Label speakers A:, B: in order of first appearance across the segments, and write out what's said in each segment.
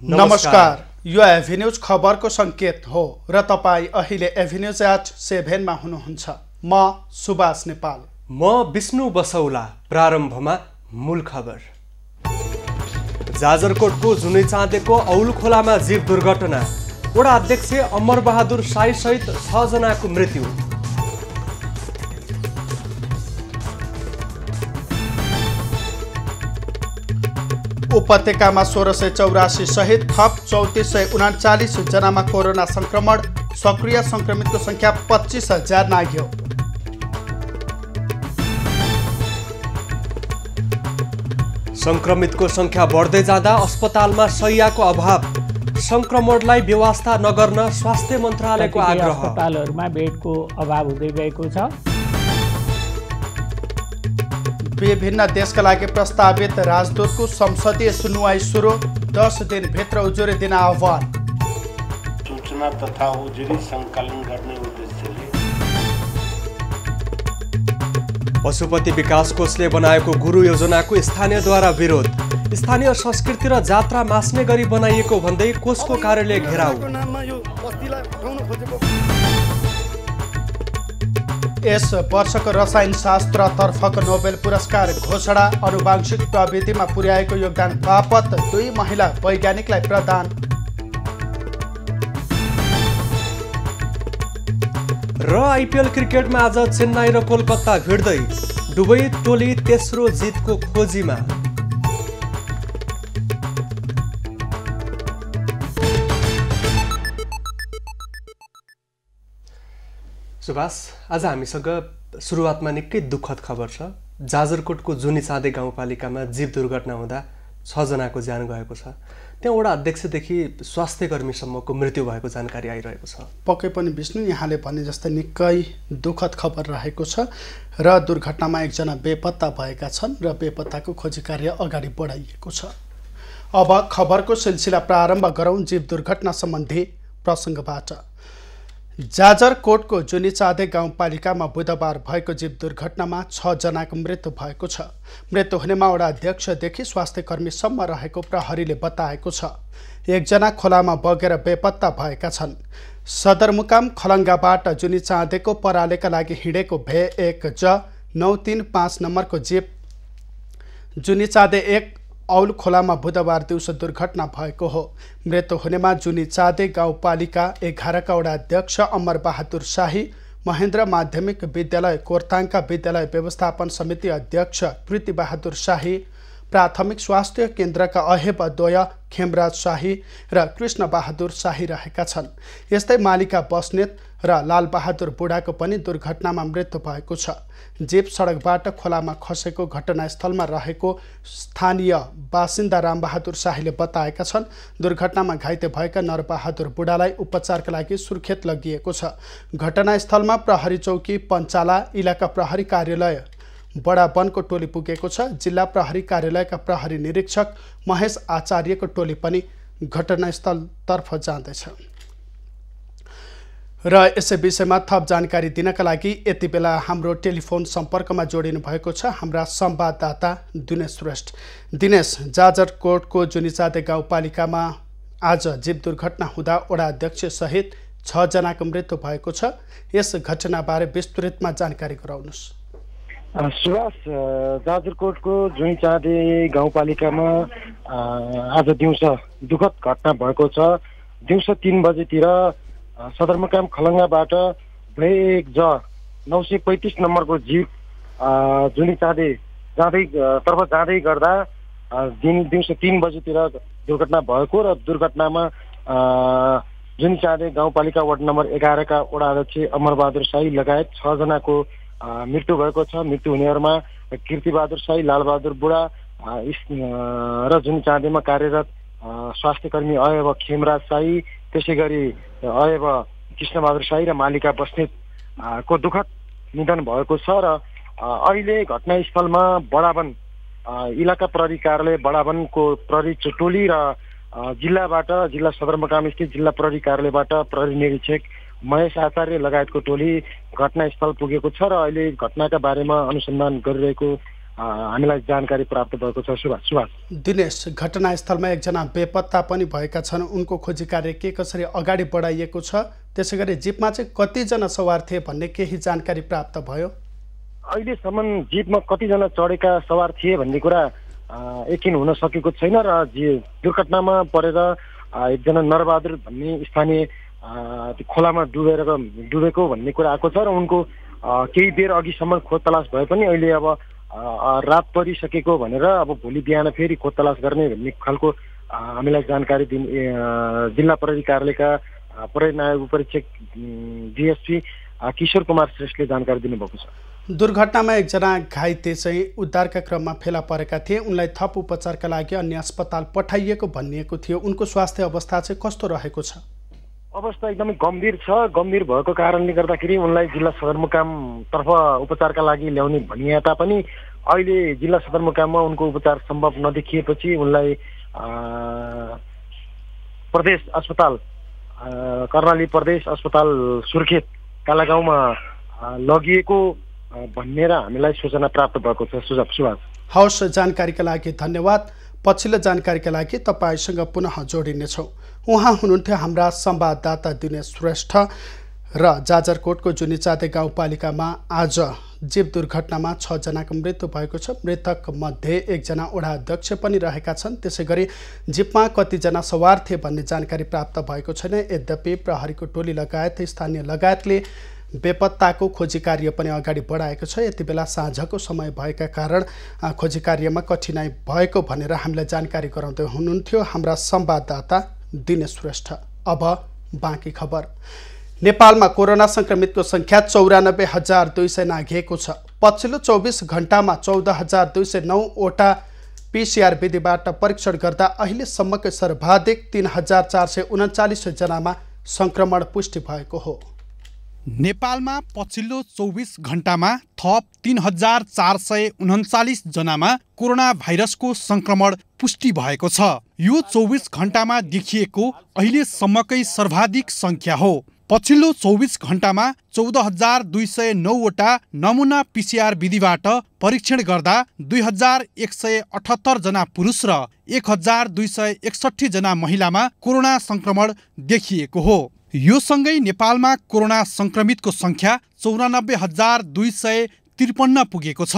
A: नमस्कार यो एभिन्यूज खबरको संकेत हो र तपाई अहिले एभिन्यूज एट 7 मा हुनुहुन्छ। म सुभाष नेपाल।
B: म विष्णु बसौला। प्रारम्भमा मूल खबर। जाजरकोटको जुनै चाँदेको औल खोलामा जीव दुर्घटना। वडा अध्यक्ष अमर बहादुर साई सहित 6 जनाको मृत्यु।
A: उपत्यकामा 1684 सहित थप 3439 जनामा कोरोना संक्रमण। सक्रिय संक्रमितको संख्या 25,000 नाग्यो।
B: संक्रमितको संख्या बढ्दै जाँदा अस्पतालमा शय्याको अभाव। संक्रमणलाई व्यवस्था नगर्न स्वास्थ्य मन्त्रालयको आग्रह।
C: अस्पतालहरूमा बेडको अभाव हुँदै गएको छ।
A: विभिन्न देशका लागि प्रस्तावित राजदूतको संसदीय सुनवाई सुरु। 10 दिनभित्र उजुरी दिन आह्वान।
D: सूचना तथा उजुरी सङ्कलन गर्ने उद्देश्यले
B: पशुपति विकास कोषले बनाएको गुरु योजनाको स्थानीयद्वारा विरोध। स्थानीय संस्कृति र जात्रा मास्ने गरी बनाइएको भन्दै कोषको कार्यालय घेराउ।
A: यस वर्षको रसायन शास्त्रतर्फको नोबेल पुरस्कार घोषणा। आनुवांशिक प्रविधिमा पुर्याएको योगदान बापत 2 महिला वैज्ञानिकलाई प्रदान।
B: र आइपिएल क्रिकेटमा आज चेन्नई र कोलकाता भिड्दै। दुवै टोली तेस्रो जितको खोजीमा। सुभाष, आज हामीसँग सुरुवातमा निकै दुःखद खबर छ। जाजरकोटको जुनी चाँदे गाउँपालिकामा जीव दुर्घटना हुँदा 6 जनाको ज्यान गएको छ। त्यहाँ वडा अध्यक्षदेखि स्वास्थ्य कर्मीसम्मको मृत्यु भएको जानकारी आइरहेको छ।
A: पक्कै पनि विष्णु, यहाँले भने जस्तै निकै दुःखद खबर रहेको छ र दुर्घटनामा 1 जना बेपत्ता भएका छन् र बेपत्ताको खोजी कार्य अगाडि बढाइएको छ। अब खबरको सिलसिला प्रारम्भ गरौँ जीव दुर्घटना सम्बन्धी प्रसङ्गबाट। जाजरकोटको जुनी चाँदे गाउँपालिकामा बुधबार भएको जीव दुर्घटनामा 6 जनाको मृत्यु भएको छ। मृत्यु हुनेमा वडा अध्यक्षदेखि स्वास्थ्य कर्मीसम्म रहेको प्रहरीले बताएको छ। 1 जना खोलामा बगेर बेपत्ता भएका छन्। सदरमुकाम खलङ्गाबाट जुनी चाँदेको परालेका लागि हिँडेको भए 1 ज 935 नम्बरको जीव जुनी चाँदे 1 औल खोलामा बुधबार दिउँसो दुर्घटना भएको हो। मृत्यु हुनेमा जुनी चाँदे गाउँपालिका 11 का वडा अध्यक्ष अमर बहादुर शाही, महेन्द्र माध्यमिक विद्यालय कोर्ताङका विद्यालय व्यवस्थापन समिति अध्यक्ष कृति बहादुर शाही, प्राथमिक स्वास्थ्य केन्द्रका अहेब द्वय खेमराज शाही र कृष्ण बहादुर शाही रहेका छन्। यस्तै मालिका बस्नेत र लालबहादुर बुढाको पनि दुर्घटनामा मृत्यु भएको छ। जीव सडकबाट खोलामा खसेको घटनास्थलमा रहेको स्थानीय बासिन्दा रामबहादुर शाहीले बताएका छन्। दुर्घटनामा घाइते भएका नरबहादुर बुढालाई उपचारका लागि सुर्खेत लगिएको छ। घटनास्थलमा प्रहरी चौकी पञ्चाला, इलाका प्रहरी कार्यालय बडा वनको टोली पुगेको छ। जिल्ला प्रहरी कार्यालयका प्रहरी निरीक्षक महेश आचार्यको टोली पनि घटनास्थलतर्फ जाँदैछ। र यसै विषयमा थप जानकारी दिनका लागि यति बेला हाम्रो टेलिफोन सम्पर्कमा जोडिनु भएको छ हाम्रा संवाददाता दिनेश श्रेष्ठ। दिनेश, जाजरकोटको जुनी चाँदे गाउँपालिकामा आज जीव दुर्घटना हुँदा वडा अध्यक्ष सहित 6 जनाको मृत्यु भएको छ। यस घटनाबारे विस्तृतमा जानकारी गराउनुहोस्।
E: सुभाष, जाजरकोटको जुनी चाँदे गाउँपालिकामा आज दिउँसो दुःखद घटना भएको छ। दिउँसो 3 बजेतिर सदरमुकाम खलङ्गाबाट भए 1 ज 935 नम्बरको जीव जुनी चाँदे तर्फ जाँदै गर्दा दिउँसो 3 बजेतिर दुर्घटना भएको र दुर्घटनामा जुनी चाँदे गाउँपालिका वार्ड नम्बर 11 का वडा अध्यक्ष अमरबहादुर शाही लगायत 6 जनाको मृत्यु भएको छ। मृत्यु हुनेहरूमा कीर्तिबहादुर शाही, लालबहादुर बुढा र जुनी चाँदेमा कार्यरत स्वास्थ्य कर्मी अयब खेमराज शाही, त्यसै गरी अयब कृष्णबहादुर शाही र मालिका बस्नेत को दुःखद निधन भएको छ। र अहिले घटनास्थलमा बडावन इलाका प्रहरी कार्यालय बडावनको प्रहरी टोली र जिल्ला सदरमुकाम स्थित जिल्ला प्रहरी कार्यालयबाट प्रहरी निरीक्षक महेश आचार्य लगायतको टोली घटनास्थल पुगेको छ र अहिले घटनाका बारेमा अनुसन्धान गरिरहेको हामीलाई जानकारी प्राप्त भएको छ। सुभाष
A: दिनेश, घटनास्थलमा एकजना बेपत्ता पनि भएका छन्, उनको खोजी कार्य के कसरी अगाडि बढाइएको छ? त्यसै गरी जिपमा चाहिँ कतिजना सवार थिए भन्ने केही जानकारी प्राप्त भयो?
E: अहिलेसम्म जिपमा कतिजना चढेका सवार थिए भन्ने कुरा यकिन हुन सकेको छैन र दुर्घटनामा परेर एकजना नरबहादुर भन्ने स्थानीय खोलामा डुबेको भन्ने कुरा आएको छ र उनको केही बेर अघिसम्म खोज तलास भए पनि अहिले अब रात परिसकेको भनेर अब भोलि बिहान फेरि खोज तलास गर्ने भन्ने खालको हामीलाई जानकारी जिल्ला प्रहरी कार्यालयका प्रहरी नायक उपरीक्षक डिएसपी किशोर कुमार श्रेष्ठले जानकारी दिनुभएको छ।
A: दुर्घटनामा एकजना घाइते चाहिँ उद्धारका क्रममा फेला परेका थिए, उनलाई थप उपचारका लागि अन्य अस्पताल पठाइएको भनिएको थियो। उनको स्वास्थ्य अवस्था चाहिँ कस्तो रहेको छ?
E: अवस्था एकदमै गम्भीर छ। गम्भीर भएको कारणले गर्दाखेरि उनलाई जिल्ला सदरमुकामतर्फ उपचारका लागि ल्याउने भनिए तापनि अहिले जिल्ला सदरमुकाममा उनको उपचार सम्भव नदेखिएपछि उनलाई प्रदेश अस्पताल कर्णाली प्रदेश अस्पताल सुर्खेत कालागाउँमा लगिएको भनेर हामीलाई सूचना प्राप्त भएको छ। सुभाष
A: हवस्, जानकारीका लागि धन्यवाद। पछिल्लो जानकारीका लागि तपाईसँग पुनः जोडिनेछौँ। उहाँ हुनुहुन्थ्यो हाम्रा संवाददाता दिनेश श्रेष्ठ र जाजरकोटको जुनिचाँदे गाउँपालिकामा आज जीव दुर्घटनामा 6 जनाको मृत्यु भएको छ। मृतक मध्ये एकजना वडा अध्यक्ष पनि रहेका छन्। त्यसै गरी जीपमा कतिजना सवार थिए भन्ने जानकारी प्राप्त भएको छैन। यद्यपि प्रहरीको टोली लगायत स्थानीय लगायतले बेपत्ताको खोजी कार्य पनि अगाडि बढाएको छ। यति बेला साँझको समय भएका कारण खोजी कार्यमा कठिनाई भएको भनेर हामीलाई जानकारी गराउँदै हुनुहुन्थ्यो हाम्रा संवाददाता दिनेश श्रेष्ठ। अब बाँकी खबर। नेपालमा कोरोना संक्रमितको संख्या 94,200 नाघिएको छ। पछिल्लो 24 घण्टामा 14,209 वटा PCR विधिबाट परीक्षण गर्दा अहिलेसम्मकै सर्वाधिक 3,439 जनामा संक्रमण पुष्टि भएको हो।
F: नेपालमा पछिल्लो 24 घण्टामा थप 3,439 जनामा कोरोना भाइरसको संक्रमण पुष्टि भएको छ। यो 24 घण्टामा देखिएको अहिलेसम्मकै सर्वाधिक संख्या हो। पछिल्लो 24 घण्टामा 14,209 वटा नमुना PCR विधिबाट परीक्षण गर्दा 2,178 जना पुरुष र 1,261 जना महिलामा कोरोना संक्रमण देखिएको हो। यो सँगै नेपालमा कोरोना संक्रमितको संख्या 94,253 पुगेको छ।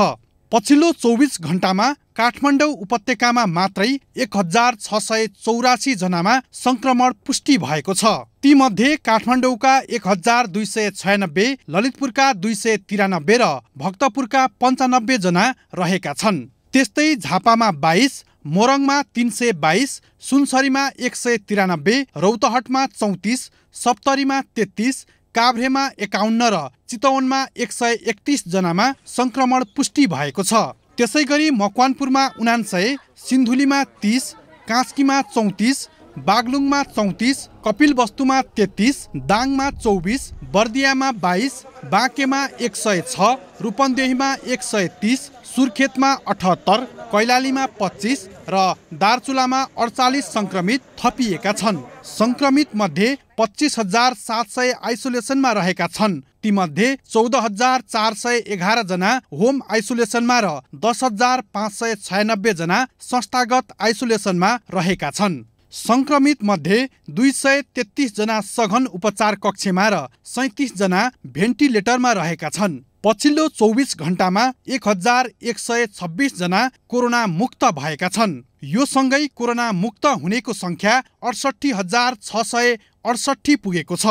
F: पछिल्लो 24 घण्टामा काठमाडौँ उपत्यकामा मात्रै 1,684 जनामा संक्रमण पुष्टि भएको छ। तीमध्ये काठमाडौँका 1,296, ललितपुरका 293 र भक्तपुरका 95 जना रहेका छन्। त्यस्तै झापामा 22, मोरङमा 322, सुनसरीमा 193, रौतहटमा 34, सप्तरीमा 33, काभ्रेमा 51 र चितवनमा 131 जनामा संक्रमण पुष्टि भएको छ। त्यसै गरी मकवानपुरमा 49, सिन्धुलीमा 30, कास्कीमा 34, बागलुङमा 34, कपिलवस्तुमा 33, दाङमा 24, बर्दियामा 22, बाँकेमा 106, रूपन्देहीमा 130, सुर्खेतमा 78, कैलालीमा 25 र दार्चुलामा 48 संक्रमित थपिएका छन्। संक्रमित मध्ये 25,700 आइसोलेसनमा रहेका छन्। तीमध्ये 14,411 जना होम आइसोलेसनमा र 10,596 जना संस्थागत आइसोलेसनमा रहेका छन्। संक्रमित मध्ये 233 जना सघन उपचार कक्षमा र 37 जना भेन्टिलेटरमा रहेका छन्। पछिल्लो 24 घण्टामा 1,126 जना कोरोना मुक्त भएका छन्। यो सँगै कोरोना मुक्त हुनेको संख्या 68,668 पुगेको छ।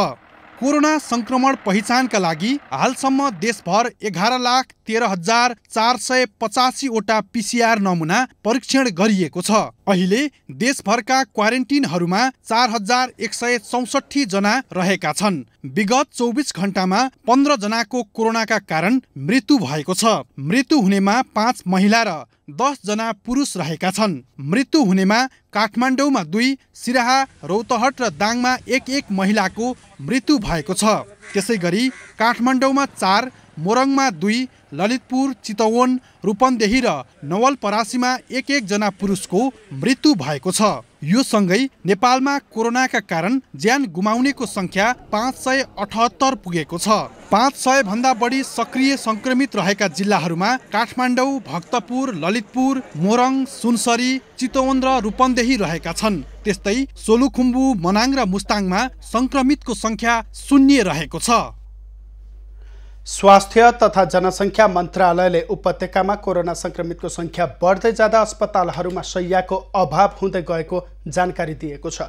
F: कोरोना संक्रमण पहिचानका लागि हालसम्म देशभर 11,13,485 वटा PCR नमुना परीक्षण गरिएको छ। अहिले देशभरका क्वारेन्टिनहरूमा 4,164 जना रहेका छन्। विगत 24 घण्टामा 15 जनाको कोरोनाका कारण मृत्यु भएको छ। मृत्यु हुनेमा 5 महिला र 10 जना पुरुष रहेका छन्। मृत्यु हुनेमा काठमाडौँमा 2, सिराहा, रौतहट र दाङमा 1 महिलाको मृत्यु भएको छ। त्यसै गरी काठमाडौँमा 4, मोरङमा 2, ललितपुर, चितवन, रूपन्देही र नवलपरासीमा 1 जना पुरुषको मृत्यु भएको छ। यो सँगै नेपालमा कोरोनाका कारण ज्यान गुमाउनेको संख्या 578 पुगेको छ। 500 भन्दा बढी सक्रिय संक्रमित रहेका जिल्लाहरूमा काठमाडौँ, भक्तपुर, ललितपुर, मोरङ, सुनसरी, चितवन र रूपन्देही रहेका छन्। त्यस्तै सोलुखुम्बु, मनाङ र मुस्ताङमा संक्रमितको संख्या 0 रहेको छ।
A: स्वास्थ्य तथा जनसङ्ख्या मन्त्रालयले उपत्यकामा कोरोना संक्रमितको संख्या बढ्दै जाँदा अस्पतालहरूमा शय्याको अभाव हुँदै गएको जानकारी दिएको छ।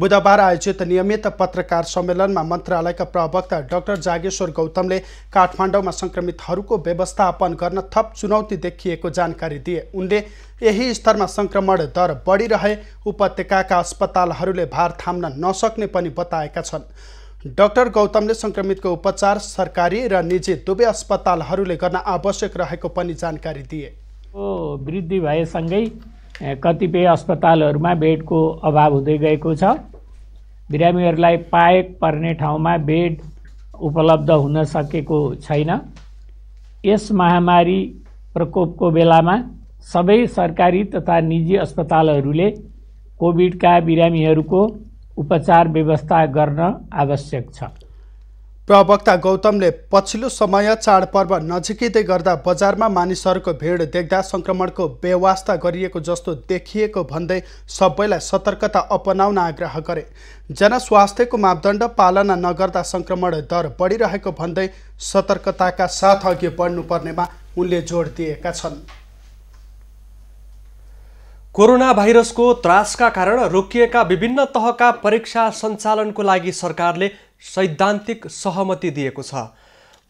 A: बुधबार आयोजित नियमित पत्रकार सम्मेलनमा मन्त्रालयका प्रवक्ता डाक्टर जागेश्वर गौतमले काठमाडौँमा संक्रमितहरूको व्यवस्थापन गर्न थप चुनौती देखिएको जानकारी दिए। उनले यही स्तरमा संक्रमण दर बढिरहे उपत्यकाका अस्पतालहरूले भार थाम्न नसक्ने पनि बताएका छन्। डाक्टर गौतमले संक्रमितको उपचार सरकारी र निजी दुवै अस्पतालहरूले गर्न आवश्यक रहेको पनि जानकारी दिए।
C: वृद्धि भएसँगै कतिपय अस्पतालहरूमा बेडको अभाव हुँदै गएको छ। बिरामीहरूलाई पाएक पर्ने ठाउँमा बेड उपलब्ध हुन सकेको छैन। यस महामारी प्रकोपको बेलामा सबै सरकारी तथा निजी अस्पतालहरूले कोभिडका बिरामीहरूको उपचार व्यवस्था गर्न आवश्यक छ।
A: प्रवक्ता गौतमले पछिल्लो समय चाडपर्व नजिकै गर्दा बजारमा मानिसहरूको भिड देख्दा संक्रमणको व्यवस्था गरिएको जस्तो देखिएको भन्दै सबैलाई सतर्कता अपनाउन आग्रह गरे। जनस्वास्थ्यको मापदण्ड पालना नगर्दा संक्रमण दर बढिरहेको भन्दै सतर्कताका साथ अघि बढ्नुपर्नेमा उनले जोड दिएका छन्।
B: कोरोना भाइरसको त्रासका कारण रोकिएका विभिन्न तहका परीक्षा सञ्चालनको लागि सरकारले सैद्धान्तिक सहमति दिएको छ।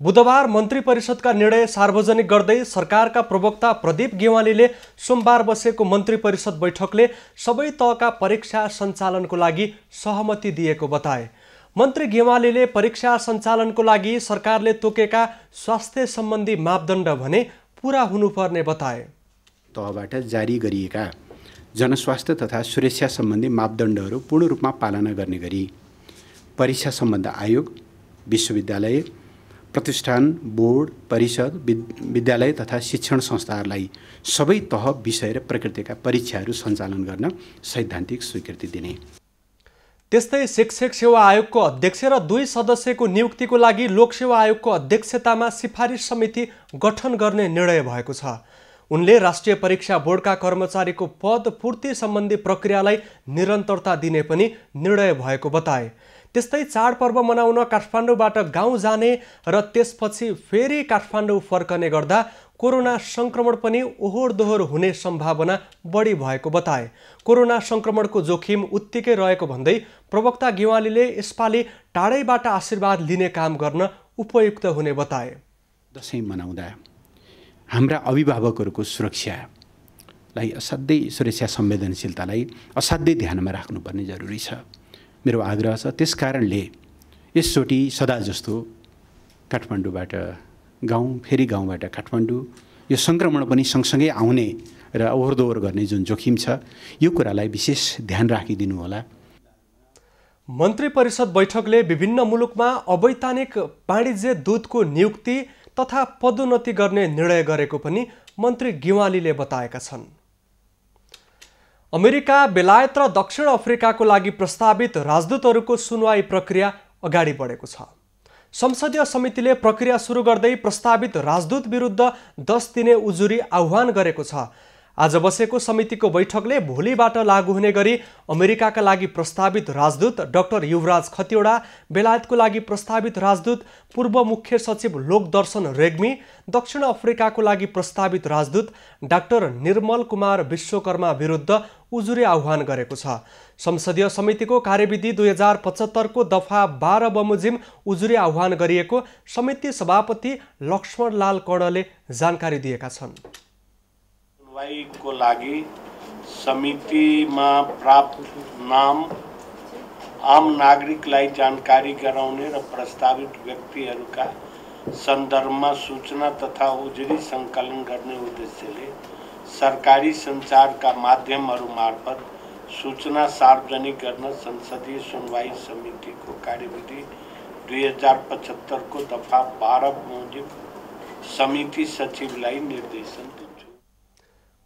B: बुधबार मन्त्री परिषदका निर्णय सार्वजनिक गर्दै सरकारका प्रवक्ता प्रदीप गेवालीले सोमबार बसेको मन्त्री परिषद बैठकले सबै तहका परीक्षा सञ्चालनको लागि सहमति दिएको बताए। मन्त्री गेवालीले परीक्षा सञ्चालनको लागि सरकारले तोकेका स्वास्थ्य सम्बन्धी मापदण्ड भने पूरा हुनुपर्ने बताए।
G: तहबाट जारी गरिएका जनस्वास्थ्य तथा सुरक्षा सम्बन्धी मापदण्डहरू पूर्ण रूपमा पालना गर्ने गरी परीक्षा सम्बन्ध आयोग, विश्वविद्यालय, प्रतिष्ठान, बोर्ड, परिषद, विद्यालय तथा शिक्षण संस्थाहरूलाई सबै तह, विषय र प्रकृतिका परीक्षाहरू सञ्चालन गर्न सैद्धान्तिक स्वीकृति दिने।
B: त्यस्तै शिक्षक सेवा आयोगको अध्यक्ष र 2 सदस्यको नियुक्तिको लागि लोकसेवा आयोगको अध्यक्षतामा सिफारिस समिति गठन गर्ने निर्णय भएको छ। उनले राष्ट्रिय परीक्षा बोर्डका कर्मचारीको पद पूर्ति सम्बन्धी प्रक्रियालाई निरन्तरता दिने पनि निर्णय भएको बताए। त्यस्तै चाडपर्व मनाउन काठमाडौँबाट गाउँ जाने र त्यसपछि फेरि काठमाडौँ फर्कने गर्दा कोरोना संक्रमण पनि ओहोर दोहोर हुने सम्भावना बढी भएको बताए। कोरोना संक्रमणको जोखिम उत्तिकै रहेको भन्दै प्रवक्ता गेवालीले यसपालि टाढैबाट आशीर्वाद लिने काम गर्न उपयुक्त हुने बताए।
G: दशैं मनाउँदा हाम्रा अभिभावकहरूको सुरक्षालाई असाध्यै सुरक्षा संवेदनशीलतालाई असाध्यै ध्यानमा राख्नुपर्ने जरुरी छ। मेरो आग्रह छ त्यसकारणले यसचोटि सदा जस्तो काठमाडौँबाट गाउँ फेरि गाउँबाट काठमाडौँ यो संक्रमण पनि सँगसँगै आउने र ओहोरदोहोर गर्ने जुन जोखिम छ यो कुरालाई विशेष ध्यान राखिदिनु होला।
B: मन्त्री परिषद बैठकले विभिन्न मुलुकमा अवैधानिक वाणिज्य दूतको नियुक्ति तथा पदोन्नति गर्ने निर्णय गरेको पनि मन्त्री गेवालीले बताएका छन्। अमेरिका, बेलायत र दक्षिण अफ्रिकाको लागि प्रस्तावित राजदूतहरूको सुनवाई प्रक्रिया अगाडि बढेको छ। संसदीय समितिले प्रक्रिया सुरु गर्दै प्रस्तावित राजदूत विरुद्ध 10 दिने उजुरी आह्वान गरेको छ। आज बसेको समितिको बैठकले भोलिबाट लागू हुने गरी अमेरिकाका लागि प्रस्तावित राजदूत डाक्टर युवराज खतिवडा, बेलायतको लागि प्रस्तावित राजदूत पूर्व मुख्य सचिव लोकदर्शन रेग्मी, दक्षिण अफ्रिकाको लागि प्रस्तावित राजदूत डाक्टर निर्मल कुमार विश्वकर्मा विरुद्ध उजुरी आह्वान गरेको छ। संसदीय समितिको कार्यविधि 2075 को दफा 12 बमोजिम उजुरी आह्वान गरिएको समिति सभापति लक्ष्मणलाल कर्णले जानकारी दिएका छन्।
D: सुनवाईको लागि समितिमा प्राप्त नाम आम नागरिकलाई जानकारी गराउने र प्रस्तावित व्यक्तिहरूका सन्दर्भमा सूचना तथा उजुरी सङ्कलन गर्ने उद्देश्यले सरकारी सञ्चारका माध्यमहरू मार्फत सूचना सार्वजनिक गर्न संसदीय सुनवाई समितिको कार्यविधि 2075 को दफा 12 बमोजिम समिति सचिवलाई निर्देशन दिन्छ।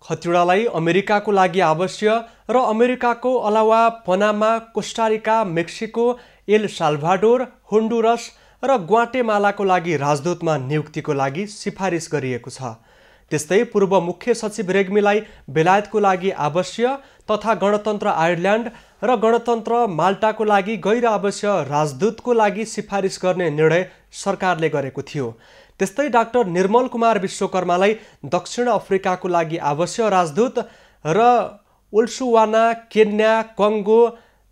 B: खतिवडालाई अमेरिकाको लागि आवश्यक र अमेरिकाको अलावा Panama, Costa Rica, Mexico, L Salvador, होन्डुरस र ग्वाटेमालाको लागि राजदूतमा नियुक्तिको लागि सिफारिस गरिएको छ। त्यस्तै पूर्व मुख्य सचिव रेग्मीलाई बेलायतको लागि आवश्यक तथा गणतन्त्र आयरल्यान्ड र गणतन्त्र माल्टाको लागि गैर आवश्यक राजदूतको लागि सिफारिस गर्ने निर्णय सरकारले गरेको थियो। त्यस्तै डाक्टर निर्मल कुमार विश्वकर्मालाई दक्षिण अफ्रिकाको लागि आवश्यक राजदूत र ओल्सुवाना, Kenya, Congo,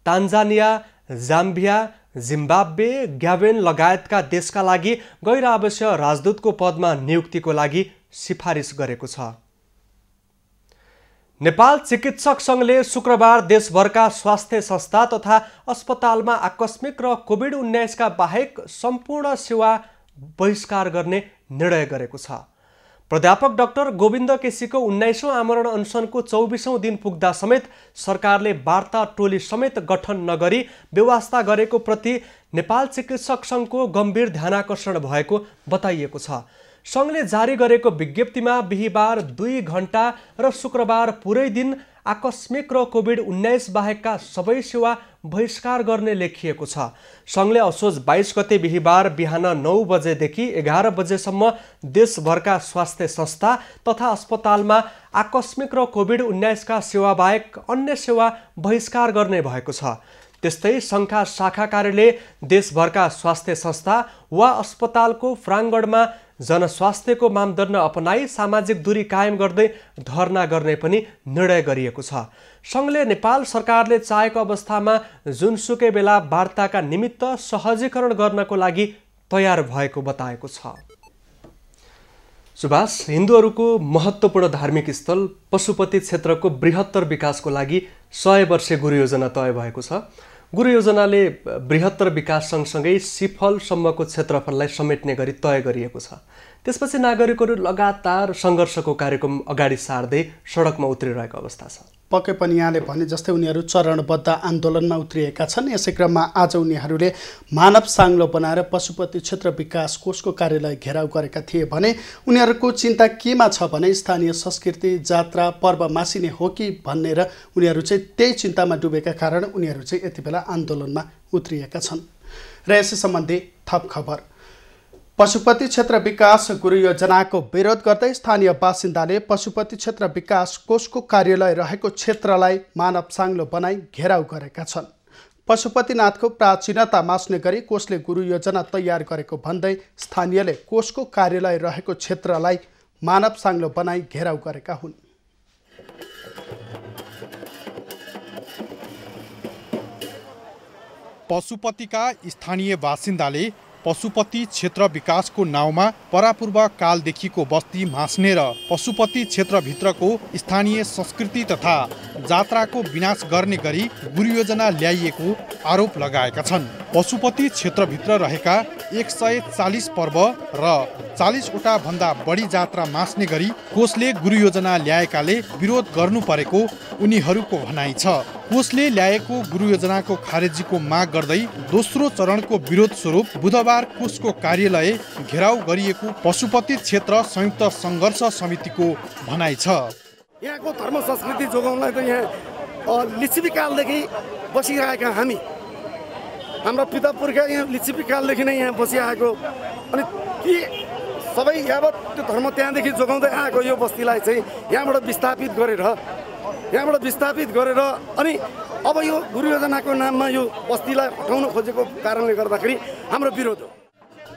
B: Tanzania, Zambia, Zimbabwe, Gabon लगायतका देशका लागि गैर आवश्यक राजदूतको पदमा नियुक्तिको लागि सिफारिस गरेको छ। नेपाल चिकित्सक सङ्घले शुक्रबार देशभरका स्वास्थ्य संस्था तथा अस्पतालमा आकस्मिक र कोभिड-19 का बाहेक सम्पूर्ण सेवा बहिष्कार गर्ने निर्णय गरेको छ। प्राध्यापक डाक्टर गोविन्द केसीको 19औं आमरण अनसनको 24औं दिन पुग्दा समेत सरकारले वार्ता टोली समेत गठन नगरी व्यवस्था गरेको प्रति नेपाल चिकित्सक सङ्घको गम्भीर ध्यानाकर्षण भएको बताइएको छ। सङ्घले जारी गरेको विज्ञप्तिमा बिहीबार 2 घण्टा र शुक्रबार पुरै दिन आकस्मिक र कोभिड-19 बाहेकका सबै सेवा बहिष्कार गर्ने लेखिएको छ। सङ्घले असोज 22 गते बिहीबार बिहान 9 बजेदेखि 11 बजेसम्म देशभरका स्वास्थ्य संस्था तथा अस्पतालमा आकस्मिक र कोभिड-19 का सेवा बाहेक अन्य सेवा बहिष्कार गर्ने भएको छ। त्यस्तै सङ्घका शाखा कार्यालय देशभरका स्वास्थ्य संस्था वा अस्पतालको प्राङ्गणमा जनस्वास्थ्यको मापदण्ड अपनाई सामाजिक दूरी कायम गर्दै धरना गर्ने पनि निर्णय गरिएको छ। सङ्घले नेपाल सरकारले चाहेको अवस्थामा जुनसुकै बेला वार्ताका निमित्त सहजीकरण गर्नको लागि तयार भएको बताएको छ। सुभाष, हिन्दूहरूको महत्त्वपूर्ण धार्मिक स्थल पशुपति क्षेत्रको बृहत्तर विकासको लागि 100 वर्षे गुरु योजना तय भएको छ। गुरु योजनाले बृहत्तर विकास सँगसँगै सिफलसम्मको क्षेत्रफललाई समेट्ने गरी तय गरिएको छ। त्यसपछि नागरिकहरू लगातार सङ्घर्षको कार्यक्रम अगाडि सार्दै सडकमा उत्रिरहेको अवस्था छ।
A: पक्कै पनि यहाँले भने जस्तै उनीहरू चरणबद्ध आन्दोलनमा उत्रिएका छन्। यसै क्रममा आज उनीहरूले मानव साङ्लो बनाएर पशुपति क्षेत्र विकास कोषको कार्यालय घेराउ गरेका थिए भने उनीहरूको चिन्ता केमा छ भने स्थानीय संस्कृति, जात्रा, पर्व मासिने हो कि भनेर उनीहरू चाहिँ त्यही चिन्तामा डुबेका कारण उनीहरू चाहिँ यति बेला आन्दोलनमा उत्रिएका छन्। र यसै सम्बन्धी थप खबर। पशुपति क्षेत्र विकास गुरु योजनाको विरोध गर्दै स्थानीय बासिन्दाले पशुपति क्षेत्र विकास कोषको कार्यालय रहेको क्षेत्रलाई मानव साङ्लो बनाई घेराउ गरेका छन्। पशुपतिनाथको प्राचीनता मास्ने गरी कोषले गुरु योजना तयार गरेको भन्दै स्थानीयले कोषको कार्यालय रहेको क्षेत्रलाई मानव साङ्लो बनाई घेराउ गरेका हुन्।
F: पशुपतिका स्थानीय बासिन्दाले पशुपति क्षेत्र विकासको नाउँमा परापूर्व कालदेखिको बस्ती मास्ने र पशुपति क्षेत्रभित्रको स्थानीय संस्कृति तथा जात्राको विनाश गर्ने गरी गुरु योजना ल्याइएको आरोप लगाएका छन्। पशुपति क्षेत्रभित्र रहेका 140 पर्व र 40 वटा भन्दा बढी जात्रा मास्ने गरी कोषले गुरु योजना ल्याएकाले विरोध गर्नु परेको उनीहरूको भनाइ छ। कोषले ल्याएको गुरु योजनाको खारेजीको माग गर्दै दोस्रो चरणको विरोध स्वरूप बुधबार कोषको कार्यालय घेराउ गरिएको पशुपति क्षेत्र संयुक्त सङ्घर्ष समितिको भनाइ छ।
H: यहाँको धर्म संस्कृति जोगाउनलाई त यहाँ लिच्छवीकालदेखि बसिरहेका हाम्रा पिता पुर्खा यहाँ लिच्छवीकालदेखि नै यहाँ बसिआएको अनि के सबै यावत त्यो धर्म त्यहाँदेखि जोगाउँदै आएको यो बस्तीलाई चाहिँ यहाँबाट विस्थापित गरेर अनि अब यो गुरु योजनाको नाममा यो बस्तीलाई हटाउन खोजेको कारणले गर्दाखेरि हाम्रो विरोध हो।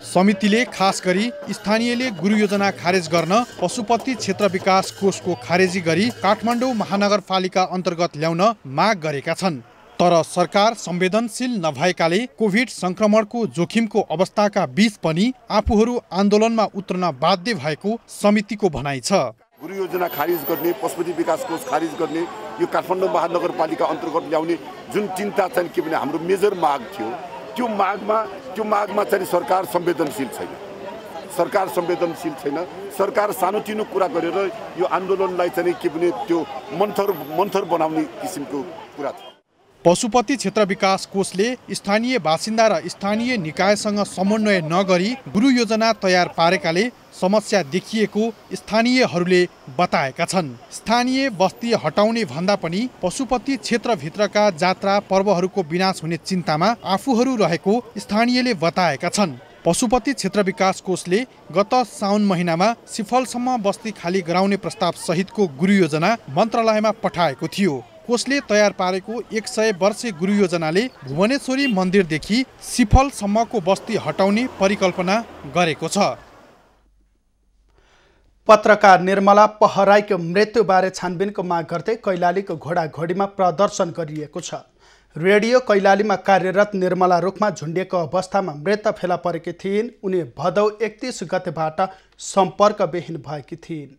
F: समितिले खास गरी स्थानीयले गुरु योजना खारेज गर्न पशुपति क्षेत्र विकास कोषको खारेजी गरी काठमाडौँ महानगरपालिका अन्तर्गत ल्याउन माग गरेका छन्। तर सरकार संवेदनशील नभएकाले कोभिड संक्रमणको जोखिमको अवस्थाका बीच पनि आफूहरू आन्दोलनमा उत्रन बाध्य भएको समितिको भनाइ छ।
I: गुरु योजना खारिज गर्ने, पशुपति विकास कोष खारिज गर्ने, यो काठमाडौँ महानगरपालिका अन्तर्गत ल्याउने जुन चिन्ता चाहिँ के भने हाम्रो मेजर माग थियो, त्यो मागमा चाहिँ सरकार संवेदनशील छैन। सरकार सानोतिनो कुरा गरेर यो आन्दोलनलाई चाहिँ के भने त्यो मन्थर बनाउने किसिमको कुरा थियो।
F: पशुपति क्षेत्र विकास कोषले स्थानीय बासिन्दा र स्थानीय निकायसँग समन्वय नगरी गुरु योजना तयार पारेकाले समस्या देखिएको स्थानीयहरूले बताएका छन्। स्थानीय बस्ती हटाउने भन्दा पनि पशुपति क्षेत्रभित्रका जात्रा पर्वहरूको विनाश हुने चिन्तामा आफूहरू रहेको स्थानीयले बताएका छन्। पशुपति क्षेत्र विकास कोषले गत साउन महिनामा सिफलसम्म बस्ती खाली गराउने प्रस्ताव सहितको गुरु योजना मन्त्रालयमा पठाएको थियो। कोषले तयार पारेको 100 वर्षे गुरु योजनाले भुवनेश्वरी मन्दिरदेखि सिफलसम्मको बस्ती हटाउने परिकल्पना गरेको छ।
A: पत्रकार निर्मला पहराईको मृत्युबारे छानबिनको माग गर्दै कैलालीको घोडाघोडीमा प्रदर्शन गरिएको छ। रेडियो कैलालीमा कार्यरत निर्मला रुखमा झुन्डिएको अवस्थामा मृत फेला परेकी थिइन्। उनी भदौ 31 गतेबाट सम्पर्कविहीन भएकी थिइन्।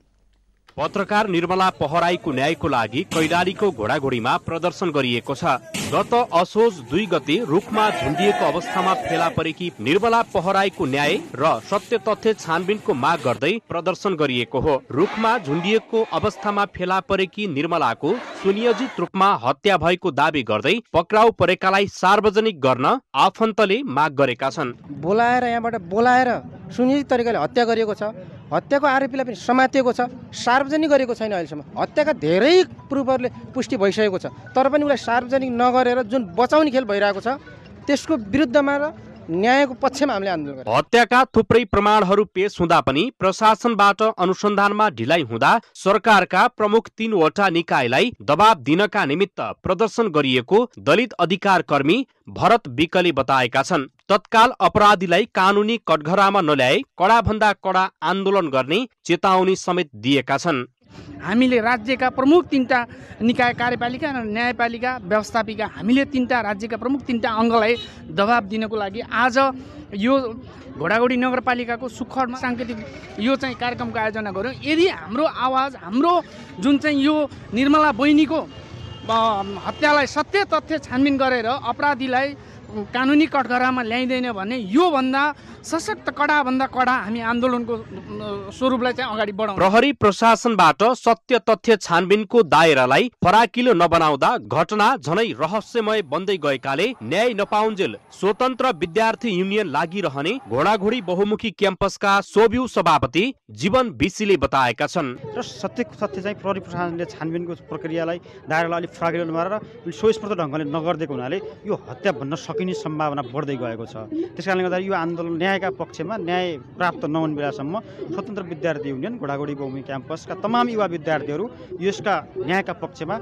J: पत्रकार निर्मला पहराईको न्यायको लागि कैलालीको घोडाघोडीमा प्रदर्शन गरिएको छ। गत असोज 2 गते रुखमा झुन्डिएको अवस्थामा फेला परेकी निर्मला पहराईको न्याय र सत्य तथ्य छानबिनको माग गर्दै प्रदर्शन गरिएको हो। रुखमा झुन्डिएको अवस्थामा फेला परेकी निर्मलाको सुनियोजित रूपमा हत्या भएको दावी गर्दै पक्राउ परेकालाई सार्वजनिक गर्न आफन्तले माग गरेका छन्।
K: यहाँबाट बोलाएर सुनियोजित तरिकाले हत्या गरिएको छ। हत्याको आरोपीलाई पनि समातिएको छ, सार्वजनिक गरेको छैन। अहिलेसम्म हत्याका धेरै प्रुफहरूले पुष्टि भइसकेको छ, तर पनि उसलाई सार्वजनिक नगरेर जुन बचाउने खेल भइरहेको छ त्यसको विरुद्धमा र न्यायको पक्षमा हामीले आन्दोलन गर्छौं।
J: हत्याका थुप्रै प्रमाणहरू पेश हुँदा पनि प्रशासनबाट अनुसन्धानमा ढिलाइ हुँदा सरकारका प्रमुख 3 वटा निकायलाई दबाब दिनका निमित्त प्रदर्शन गरिएको दलित अधिकार कर्मी भरत विकले बताएका छन्। तत्काल अपराधीलाई कानुनी कठघरामा नल्याए कडाभन्दा कडा आन्दोलन गर्ने चेतावनी समेत दिएका छन्।
L: हामीले राज्यका प्रमुख 3टा निकाय कार्यपालिका र न्यायपालिका व्यवस्थापिका हामीले 3टा राज्यका प्रमुख 3टा अङ्गलाई दबाब दिनको लागि आज यो घोडाघोडी नगरपालिकाको सुखडमा सांकेतिक यो चाहिँ कार्यक्रमको आयोजना गर्यौं। यदि हाम्रो आवाज, हाम्रो जुन चाहिँ यो निर्मला बहिनीको हत्यालाई सत्य तथ्य छानबिन गरेर अपराधीलाई कानुनी कठघरामा ल्याइदैन भने यो भन्दा सशक्त कडाभन्दा कडा हामी आन्दोलनको स्वरूपलाई चाहिँ अगाडि बढाउँछौं।
J: प्रहरी प्रशासनबाट सत्य तथ्य छानबिनको दायरालाई फराकिलो नबनाउँदा घटना झनै रहस्यमय बन्दै गएकाले न्याय नपाउन्जेल स्वतन्त्र विद्यार्थी युनियन लागिरहने घोडाघोडी बहुमुखी क्याम्पसका सोभ्यू सभापति जीवन बिसीले बताएका छन्।
M: र सत्य तथ्य चाहिँ प्रहरी प्रशासनले छानबिनको प्रक्रियालाई दायरालाई अलिक फराकिलो नबनाएर स्वस्फूर्त ढङ्गले नगर्दिएको हुनाले यो हत्या भन्न सकिने सम्भावना बढ्दै गएको छ। त्यसकारणले गर्दा यो आन्दोलन न्यायका पक्षमा न्याय प्राप्त नहुने बेलासम्म स्वतन्त्र विद्यार्थी युनियन घोडाघोडी बहुमुखी क्याम्पसका तमाम युवा विद्यार्थीहरू यसका न्यायका पक्षमा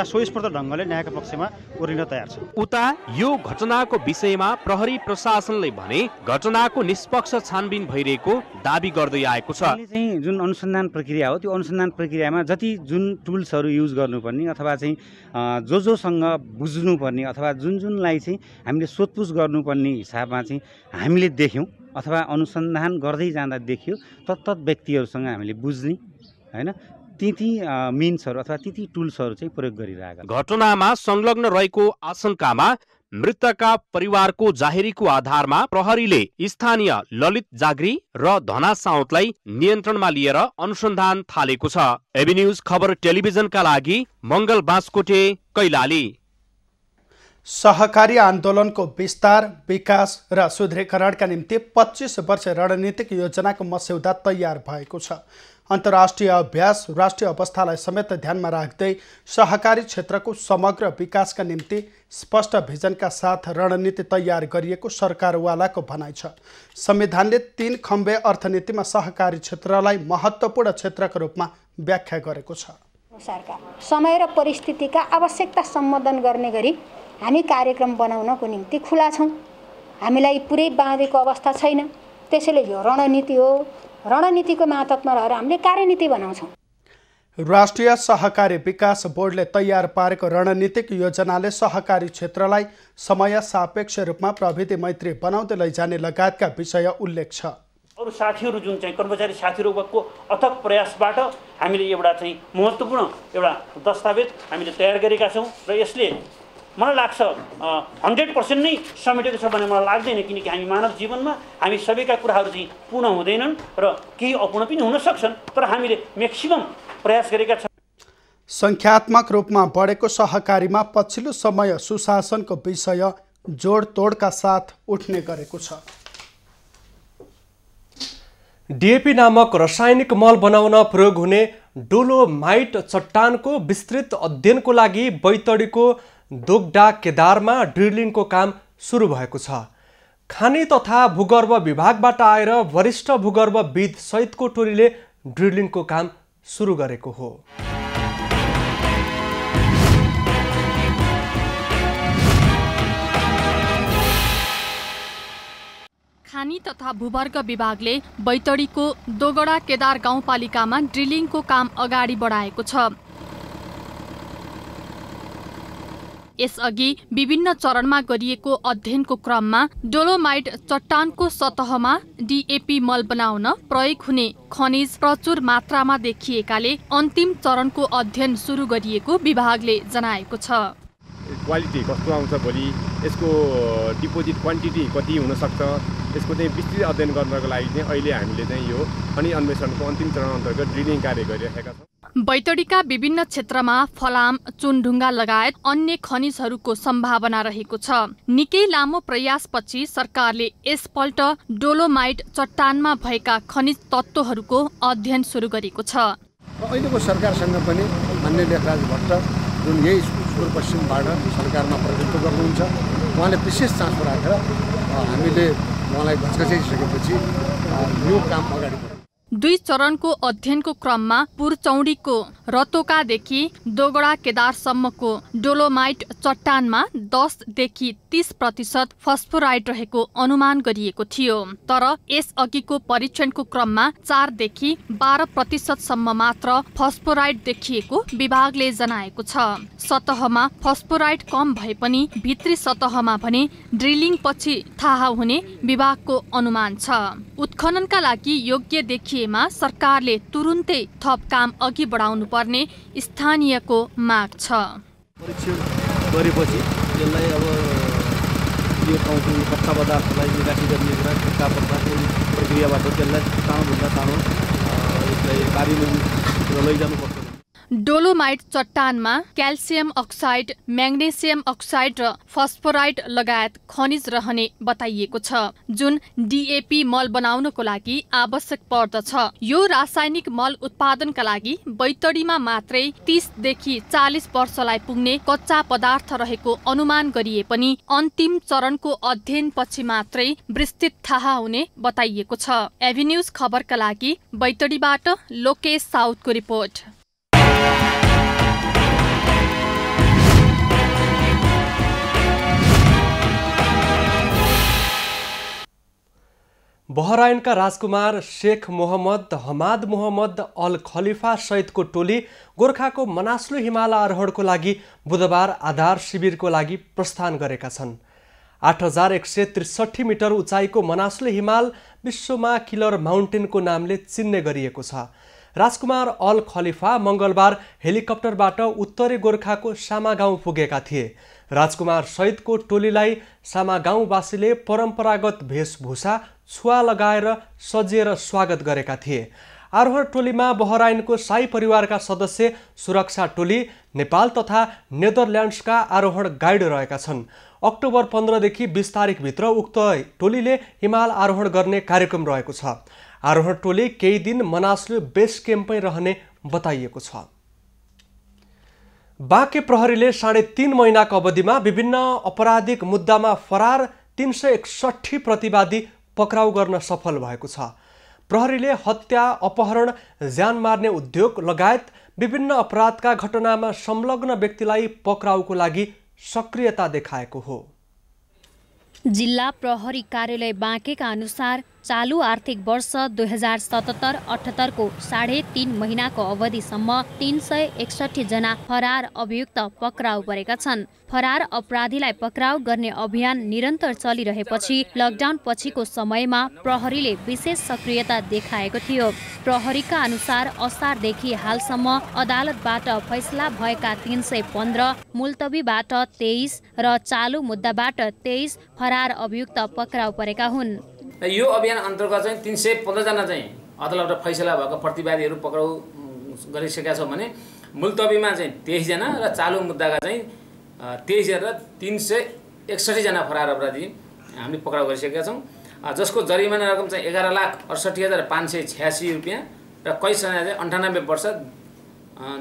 M: स्वस्फूर्त ढङ्गले न्यायका पक्षमा ओर्लिन तयार छ।
J: उता यो घटनाको विषयमा प्रहरी प्रशासनले भने घटनाको निष्पक्ष छानबिन भइरहेको दावी गर्दै आएको छ।
M: चाहिँ जुन अनुसन्धान प्रक्रिया हो त्यो अनुसन्धान प्रक्रियामा जति जुन टुल्सहरू युज गर्नुपर्ने अथवा चाहिँ जोसँग बुझ्नुपर्ने अथवा जुनलाई चाहिँ हामीले सोधपुछ गर्नुपर्ने हिसाबमा चाहिँ हामीले देख्यौँ अथवा अनुसन्धान गर्दै जाँदा देखियो तत्त व्यक्तिहरूसँग हामीले बुझ्ने हैन ती मिन्सहरू अथवा ती टुल्सहरू चाहिँ प्रयोग गरिरहेका।
J: घटनामा संलग्न रहेको आशंकामा मृतकका परिवारको जाहेरीको आधारमा प्रहरीले स्थानीय ललित जागरी र धना साउतलाई नियन्त्रणमा लिएर अनुसन्धान थालेको छ। एबी न्यूज खबर टेलिभिजनका लागि मंगल बाँसकोटे, कैलाली।
A: सहकारी आन्दोलनको विस्तार, विकास र सुदृढीकरणका निम्ति 25 वर्ष रणनीतिक योजनाको मस्यौदा तयार भएको छ। अन्तर्राष्ट्रिय अभ्यास, राष्ट्रिय अवस्थालाई समेत ध्यानमा राख्दै सहकारी क्षेत्रको समग्र विकासका निम्ति स्पष्ट भिजनका साथ रणनीति तयार गरिएको सरकारवालाको भनाइ छ। संविधानले 3 खम्बे अर्थनीतिमा सहकारी क्षेत्रलाई महत्त्वपूर्ण क्षेत्रको रूपमा व्याख्या गरेको छ।
N: समय र परिस्थितिका आवश्यकता सम्बोधन गर्ने गरी हामी कार्यक्रम बनाउनको निम्ति खुला छौं। हामीलाई पुरै बाँधेको अवस्था छैन। त्यसैले यो रणनीति हो। रणनीतिको मातहतमा रहेर हामीले कार्यनीति बनाउँछौं।
A: राष्ट्रिय सहकारी विकास बोर्डले तयार पारेको रणनीतिक योजनाले सहकारी क्षेत्रलाई समय सापेक्ष रूपमा प्रविधि मैत्री बनाउँदै लैजाने लगायतका विषय उल्लेख छ।
O: अरु साथीहरू जुन चाहिँ कर्मचारी साथीहरूको अथक प्रयासबाट हामीले एउटा चाहिँ महत्त्वपूर्ण एउटा दस्तावेज हामीले तयार गरेका छौं र यसले मलाई लाग्छ 100% नै समेटेको छ भन्ने मलाई लाग्दैन, किनकि हामी मानव जीवनमा हामी सबैका कुराहरू चाहिँ पूर्ण हुँदैनन् र केही अपूर्ण पनि हुन सक्छन्, तर हामीले म्याक्सिमम प्रयास गरेका छौं।
A: संख्यात्मक रूपमा बढेको सहकारीमा पछिल्लो समय सुशासनको विषय जोडतोडका साथ उठ्ने गरेको छ।
B: डिएपी नामक रासायनिक मल बनाउन प्रयोग हुने डोलोमाइट चट्टानको विस्तृत अध्ययनको लागि बैतडीको दोगडा केदारमा ड्रिलिङको काम सुरु भएको छ। खानी तथा भूगर्भ विभागबाट आएर वरिष्ठ भूगर्भविद सहितको टोलीले ड्रिलिङको काम सुरु गरेको हो।
P: खानी तथा भूवर्ग विभागले बैतडीको दोगडा केदार गाउँपालिकामा ड्रिलिङको काम अगाडि बढाएको छ। यसअघि विभिन्न चरणमा गरिएको अध्ययनको क्रममा डोलोमाइट चट्टानको सतहमा डिएपी मल बनाउन प्रयोग हुने खनिज प्रचुर मात्रामा देखिएकाले अन्तिम चरणको अध्ययन सुरु गरिएको विभागले जनाएको छ।
Q: क्वालिटी कस्तो आउँछ भोलि, यसको डिपोजिट क्वान्टिटी कति हुनसक्छ, यसको चाहिँ विस्तृत अध्ययन गर्नको लागि चाहिँ अहिले हामीले चाहिँ यो खनिज अन्वेषणको अन्तिम चरण अन्तर्गत ड्रिलिङ कार्य गरिरहेका छौँ।
P: बैतडीका विभिन्न क्षेत्रमा फलाम, चुनढुङ्गा लगायत अन्य खनिजहरूको सम्भावना रहेको छ। निकै लामो प्रयासपछि सरकारले यसपल्ट डोलोमाइट चट्टानमा भएका खनिज तत्त्वहरूको अध्ययन सुरु गरेको छ।
R: अहिलेको सरकारसँग पनि माननीय लेखराज भट्ट जुन यही सुदूरपश्चिमबाट सरकारमा प्रतिनिधित्व गर्नुहुन्छ, उहाँले विशेष चासो राखेर हामीले उहाँलाई घचघचाइसकेपछि यो काम अगाडि बढ्यो।
P: 2 चरणको अध्ययनको क्रममा पुरचौडीको रतोकादेखि दोगडा केदारसम्मको डोलोमाइट चट्टानमा 10 देखि 30% फस्फोराइड रहेको अनुमान गरिएको थियो। तर यसअघिको परीक्षणको क्रममा 4 देखि 12% सम्म मात्र फस्फोराइड देखिएको विभागले जनाएको छ। सतहमा फस्फोराइड कम भए पनि भित्री सतहमा भने ड्रिलिङ पछि थाहा हुने विभागको अनुमान छ। उत्खननका लागि योग्य देखिएमा सरकारले तुरुन्तै थप काम अघि बढाउनु पर्ने स्थानीयको माग छ।
S: परीक्षण गरेपछि यसलाई अब यो ठाउँको कच्चा पदार्थलाई निकासी गर्ने कुरा कच्चा पदार्थको प्रक्रियाबाट त्यसलाई सानोभन्दा सानो यसलाई कार्यान्वयन लैजानुपर्छ।
P: डोलोमाइट चट्टानमा क्याल्सियम अक्साइड, म्याग्नेसियम अक्साइड र फस्फोराइड लगायत खनिज रहने बताइएको छ, जुन डिएपी मल बनाउनको लागि आवश्यक पर्दछ। यो रासायनिक मल उत्पादनका लागि बैतडीमा मात्रै 30 देखि 40 वर्षलाई पुग्ने कच्चा पदार्थ रहेको अनुमान गरिए पनि अन्तिम चरणको अध्ययन पछि मात्रै विस्तृत थाहा हुने बताइएको छ। एभिन्यूज खबरका लागि बैतडीबाट लोकेश साउथको रिपोर्ट।
B: बहराइनका राजकुमार शेख मोहम्मद हमाद मोहम्मद अल खलिफा सहितको टोली गोर्खाको मनास्लु हिमाल आरोहणको लागि बुधबार आधार शिविरको लागि प्रस्थान गरेका छन्। 8163 मिटर उचाइको मनास्लु हिमाल विश्वमा किलर माउन्टेनको नामले चिन्ने गरिएको छ। राजकुमार अल खलिफा मङ्गलबार हेलिकप्टरबाट उत्तरी गोर्खाको सामा गाउँ पुगेका थिए। राजकुमार सहितको टोलीलाई सामा गाउँवासीले परम्परागत वेशभूषा छुवा लगाएर सजिएर स्वागत गरेका थिए। आरोहण टोलीमा बहराइनको शाही परिवारका सदस्य, सुरक्षा टोली, नेपाल तथा नेदरल्यान्ड्सका आरोहण गाइड रहेका छन्। अक्टोबर 15 देखि 20 तारिकभित्र उक्त टोलीले हिमाल आरोहण गर्ने कार्यक्रम रहेको छ। आरोहण टोली केही दिन मनास्लु बेस क्याम्पमै रहने बताइएको छ। बाँके प्रहरीले 3.5 महिनाको अवधिमा विभिन्न आपराधिक मुद्दामा फरार 361 प्रतिवादी पक्राउ गर्न सफल भएको छ। प्रहरीले हत्या, अपहरण, ज्यान मार्ने उद्योग लगायत विभिन्न अपराधका घटनामा संलग्न व्यक्तिलाई पक्राउको लागि सक्रियता देखाएको हो।
T: जिल्ला प्रहरी कार्यालय बाँकेका अनुसार चालू आर्थिक वर्ष 2077-78 को 3.5 महिनाको अवधिसम्म 361 जना फरार अभियुक्त पक्राउ परेका छन्। फरार अपराधीलाई पक्राउ गर्ने अभियान निरन्तर चलिरहेपछि लकडाउन पछिको समयमा प्रहरीले विशेष सक्रियता देखाएको थियो। प्रहरीका अनुसार असारदेखि हालसम्म अदालतबाट फैसला भएका 315, मुल्तवीबाट 23 र चालु मुद्दाबाट 23 फरार अभियुक्त पक्राउ परेका हुन्।
U: यो अभियान अन्तर्गत चाहिँ 315 जना चाहिँ अदालतबाट फैसला भएको प्रतिवादीहरू पक्राउ गरिसकेका छौँ भने मुलतबीमा चाहिँ 23 जना र चालु मुद्दाका चाहिँ 23 र 361 जना फरार अपराधी हामीले पक्राउ गरिसकेका छौँ, जसको जरिमाना रकम चाहिँ 11,68,586 रुपियाँ र कैद सजाय चाहिँ 98 वर्ष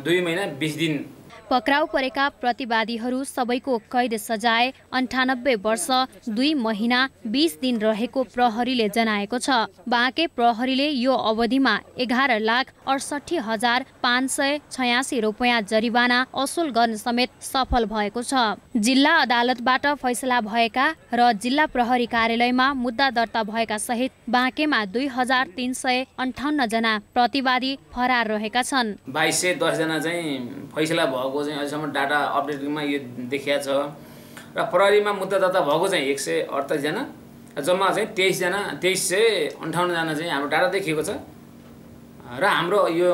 U: 2 महिना 20 दिन।
T: पक्राउ परेका प्रतिवादीहरू सबैको कैद सजाय 98 वर्ष 2 महिना 20 दिन रहेको प्रहरीले जनाएको छ। बाँके प्रहरीले यो अवधिमा 11,68,586 रुपियाँ जरिवाना असुल गर्न समेत सफल भएको छ। जिल्ला अदालतबाट फैसला भएका र जिल्ला प्रहरी कार्यालयमा मुद्दा दर्ता भएका सहित बाँकेमा 2,358 जना प्रतिवादी फरार रहेका छन्।
U: 2210 जना चाहिँ फैसला भएको चाहिँ अहिलेसम्म डाटा अपडेटिङमा यो देखिया छ र प्रहरीमा मुद्दा दर्ता भएको चाहिँ 148 जना, जम्मा चाहिँ 2358 जना चाहिँ हाम्रो डाटा देखिएको छ र हाम्रो यो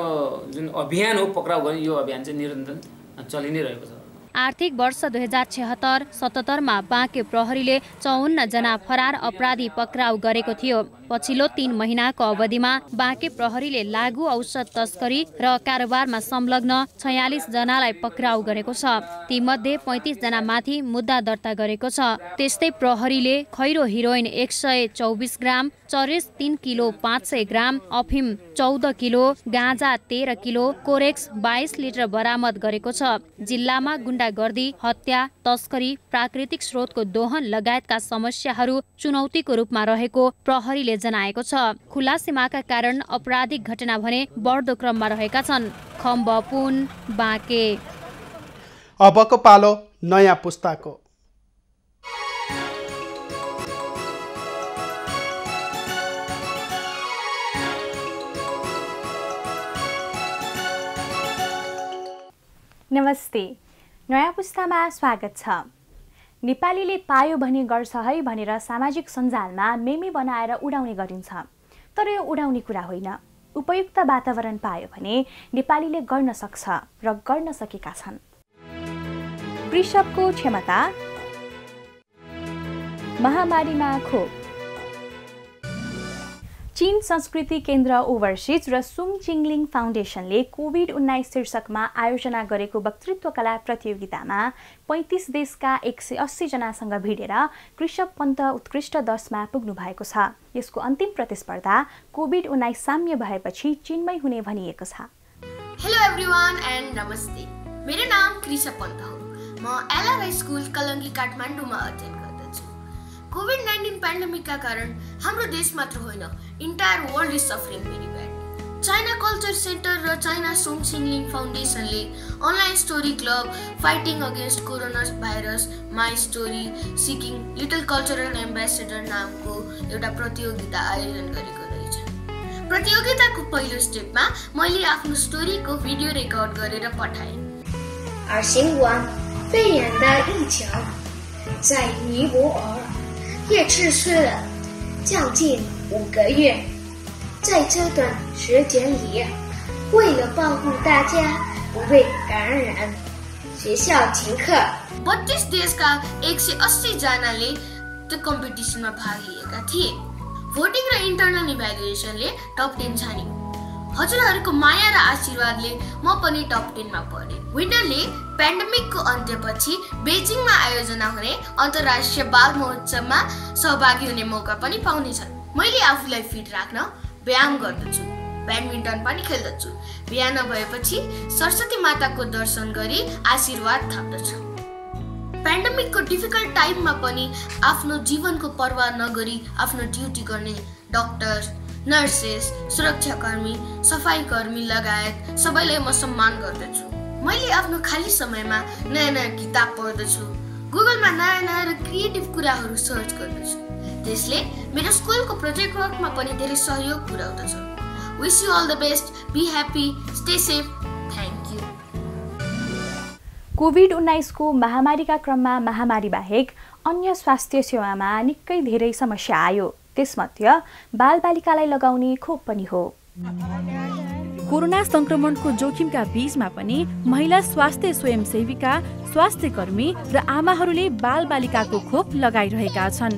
U: जुन अभियान हो पक्राउ गर्ने यो अभियान चाहिँ निरन्तर चलि नै रहेको छ।
T: आर्थिक वर्ष 2076-77 मा बाँके प्रहरीले 54 जना फरार अपराधी पक्राउ गरेको थियो। पछिल्लो 3 महिनाको अवधिमा बाँके प्रहरीले लागु औषध तस्करी र कारोबारमा संलग्न 46 जनालाई पक्राउ गरेको छ। तीमध्ये 35 जना माथि मुद्दा दर्ता गरेको छ। त्यस्तै प्रहरीले खैरो हिरोइन 124 ग्राम, चरेस 3 किलो 500 ग्राम, अफिम 14 किलो, गाँजा 13 किलो, कोरेक्स 22 लिटर बरामद गरेको छ। जिल्लामा गुण्डागर्दी, हत्या, तस्करी, प्राकृतिक स्रोतको दोहन लगायतका समस्याहरू चुनौतीको रूपमा रहेको प्रहरीले जनाएको छ। खुला सीमाका कारण आपराधिक घटना भने बढ्दो क्रममा रहेका छन्। खम्बपुन, बाँके।
A: अबको पालो नयाँ पुस्ताको।
E: नमस्ते, नयाँ पुस्तामा स्वागत छ। नेपालीले पायो भने गर्छ है भनेर सामाजिक सञ्जालमा मेमी बनाएर उडाउने गरिन्छ, तर यो उडाउने कुरा होइन। उपयुक्त वातावरण पायो भने नेपालीले गर्न सक्छ र गर्न सकेका छन्। कृषकको क्षमता, महामारीमा खोप। चीन संस्कृति केन्द्र ओभरसिज र सुङ चिङलिङ फाउन्डेसनले कोभिड-19 शीर्षकमा आयोजना गरेको वक्तृत्व कला प्रतियोगितामा 35 देशका 180 जनासँग भिडेर कृषक पन्त उत्कृष्ट 10मा पुग्नु भएको छ। यसको अन्तिम प्रतिस्पर्धा कोभिड-19 साम्य भएपछि चीनमै हुने भनिएको छ।
V: हेलो एभ्रीवान एन्ड नमस्ते, मेरो नाम कृषक पन्त हो। म एलआरआई स्कुल कलङ्गी काठमाडौँमा अध्ययन गर्दछु। कोभिड-19 पेन्डेमिकका कारण हाम्रो देश मात्र होइन, entire world is suffering very bad. China culture centre र चाइना सुङ चिङलिङ फाउन्डेसनले online story club fighting against corona virus my story seeking little cultural ambassador नामको एउटा प्रतियोगिता आयोजन गरेको रहेछ। प्रतियोगिताको पहिलो स्टेपमा मैले आफ्नो स्टोरीको भिडियो रेकर्ड गरेर पठाएँ।
W: 而新冠肺炎的疫情在尼泊尔也持续了将近5个月，在这段时间里，为了保护大家不被感染，学校停课。
V: 32 देशका 180 जनाले त्यो कम्पिटिसनमा भाग लिएका थिए। भोटिङ र इन्टरनल इभ्यालुएसनले टप 10 छान्यो। हजुरहरूको माया र आशीर्वादले म पनि टप 10 मा परेँ। विनरले पेन्डेमिकको अन्त्यपछि बेजिङमा आयोजना हुने अन्तर्राष्ट्रिय बाल महोत्सवमा सहभागी हुने मौका पनि पाउनेछन्। मैले आफूलाई फिट राख्न व्यायाम गर्दछु, ब्याडमिन्टन पनि खेल्दछु। बिहान भएपछि सरस्वती माताको दर्शन गरी आशीर्वाद थाप्दछु। पेन्डेमिकको डिफिकल्ट टाइममा पनि आफ्नो जीवनको पर्वाह नगरी आफ्नो ड्युटी गर्ने डाक्टर, नर्सेस, सुरक्षाकर्मी, सफाइकर्मी लगायत सबैलाई म सम्मान गर्दछु। मैले आफ्नो खाली समयमा नयाँ नयाँ किताब पढ्दछु, गुगलमा नयाँ नयाँ र क्रिएटिभ कुराहरू सर्च गर्दछु। त्यसले मेरो स्कुलको प्रोजेक्ट वर्कमा पनि धेरै सहयोग पुर्याउँदछ। Wish you all the best, be happy, stay safe, thank you.
E: कोभिड-19 को महामारीका क्रममा महामारी बाहेक अन्य स्वास्थ्य सेवामा निकै धेरै समस्या आयो। त्यसमध्ये बालबालिकालाई लगाउने खोप पनि हो।
X: कोरोना संक्रमणको जोखिमका बीचमा पनि महिला स्वास्थ्य स्वयंसेविका, स्वास्थ्य कर्मी र आमाहरूले बालबालिकाको खोप लगाइरहेका छन्।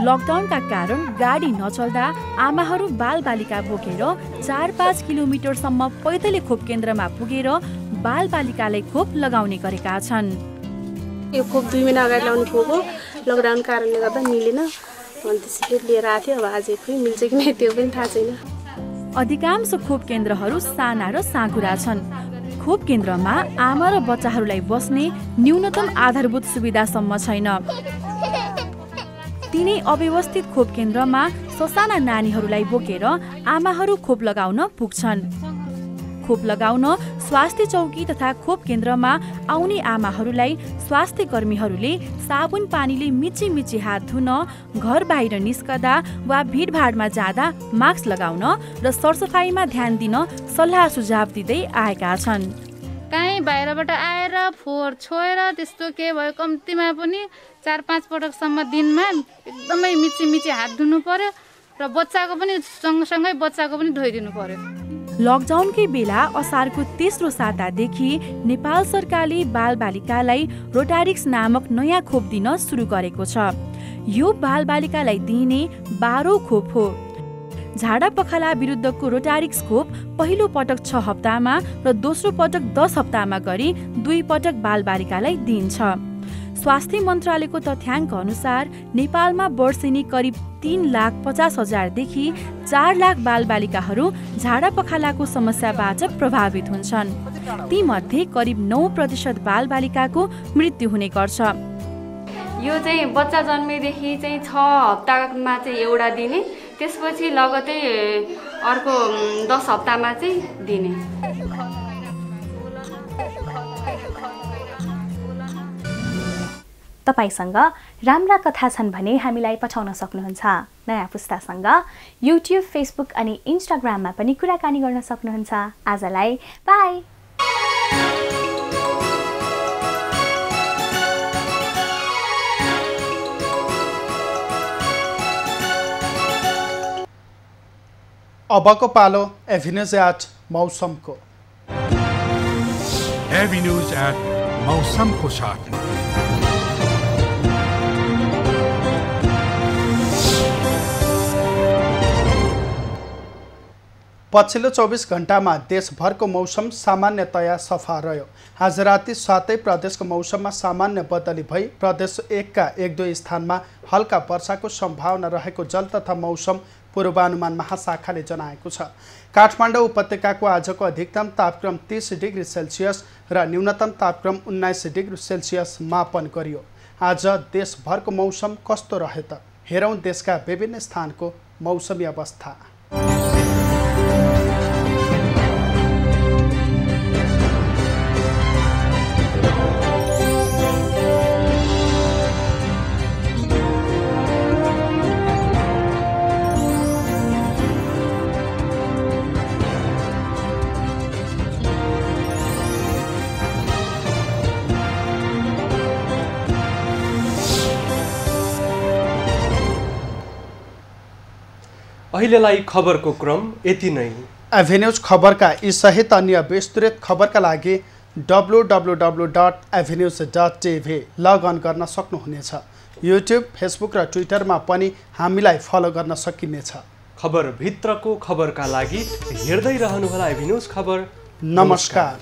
X: लकडाउनका कारण गाडी नचल्दा आमाहरू बालबालिका बोकेर 4-5 किलोमिटरसम्म पैदलै खोप केन्द्रमा पुगेर बालबालिकालाई खोप लगाउने गरेका छन्।
C: यो खोप 2 महिना अगाडि लगाउने खोप हो, लकडाउन कारणले गर्दा मिलेन, अनि त्यसैले लिएर आएको थियो। अब आज खोइ मिल्छ कि नै त्यो पनि थाहा छैन।
X: अधिकांश खोप केन्द्रहरू साना र साँघुरा छन्। खोप केन्द्रमा आमा र बच्चाहरूलाई बस्ने न्यूनतम आधारभूत सुविधासम्म छैन। तिनै अव्यवस्थित खोप केन्द्रमा ससाना नानीहरूलाई बोकेर आमाहरू खोप लगाउन पुग्छन्। खोप लगाउन स्वास्थ्य चौकी तथा खोप केन्द्रमा आउने आमाहरूलाई स्वास्थ्य कर्मीहरूले साबुन पानीले मिची हात धुन, घर बाहिर निस्कदा वा भिडभाडमा जाँदा मास्क लगाउन र सरसफाइमा ध्यान दिन सल्लाह सुझाव दिँदै आएका छन्।
D: कहीँ बाहिरबाट आएर फोहोर छोएर त्यस्तो के भयो कम्तीमा पनि 4-5 पटकसम्म दिनमा एकदमै मिची हात धुनु पर्यो र बच्चाको पनि सँगसँगै बच्चाको पनि धोइदिनु पर्यो।
X: लकडाउनकै बेला असारको तेस्रो सातादेखि नेपाल सरकारले बालबालिकालाई रोटारिक्स नामक नयाँ खोप दिन सुरु गरेको छ। यो बालबालिकालाई दिइने 12औं खोप हो। झाडा पखाला विरुद्धको रोटारिक्स खोप पहिलो पटक 6 हप्तामा र दोस्रो पटक 10 हप्तामा गरी 2 पटक बालबालिकालाई दिइन्छ। स्वास्थ्य मन्त्रालयको तथ्याङ्क अनुसार नेपालमा वर्षेनी करिब 3,50,000 देखि 4 लाख बालबालिकाहरू झाडा पखालाको समस्याबाट प्रभावित हुन्छन्। तीमध्ये करिब 9% बालबालिकाको मृत्यु हुने गर्छ।
D: यो चाहिँ बच्चा जन्मेदेखि चाहिँ 6 हप्तामा चाहिँ एउटा दिने, त्यसपछि लगतै अर्को 10 हप्तामा चाहिँ दिने।
E: तपाईसँग राम्रा कथा छन् भने हामीलाई पठाउन सक्नुहुन्छ। नयाँ पुस्तासँग युट्युब, फेसबुक अनि इन्स्टाग्राममा पनि कुराकानी गर्न सक्नुहुन्छ। आजलाई बाई।
A: अबको पालो एभिन्यूज एट मौसमको।
G: एभिन्यूज एट मौसमको साथमा
A: पछिल्लो 24 घण्टामा देशभरको मौसम सामान्यतया सफा रह्यो। आज राति सातै प्रदेशको मौसममा सामान्य बदली भई प्रदेश 1 का 1-2 स्थानमा हल्का वर्षाको सम्भावना रहेको जल तथा मौसम पूर्वानुमान महाशाखाले जनाएको छ। काठमाडौँ उपत्यकाको आजको अधिकतम तापक्रम 30 डिग्री सेल्सियस र न्यूनतम तापक्रम 19 डिग्री सेल्सियस मापन गरियो। आज देशभरको मौसम कस्तो रह्यो त? हेरौँ देशका विभिन्न स्थानको मौसमी अवस्था।
B: अहिलेलाई खबरको क्रम यति नै।
A: एभिन्यूज खबरका यी सहित अन्य विस्तृत खबरका लागि www.avenews.tv लगअन गर्न सक्नुहुनेछ। युट्युब, फेसबुक र ट्विटरमा पनि हामीलाई फलो गर्न सकिनेछ।
B: खबर भित्रको खबरका लागि हेर्दै रहनुहोला एभिन्यूज खबर।
A: नमस्कार।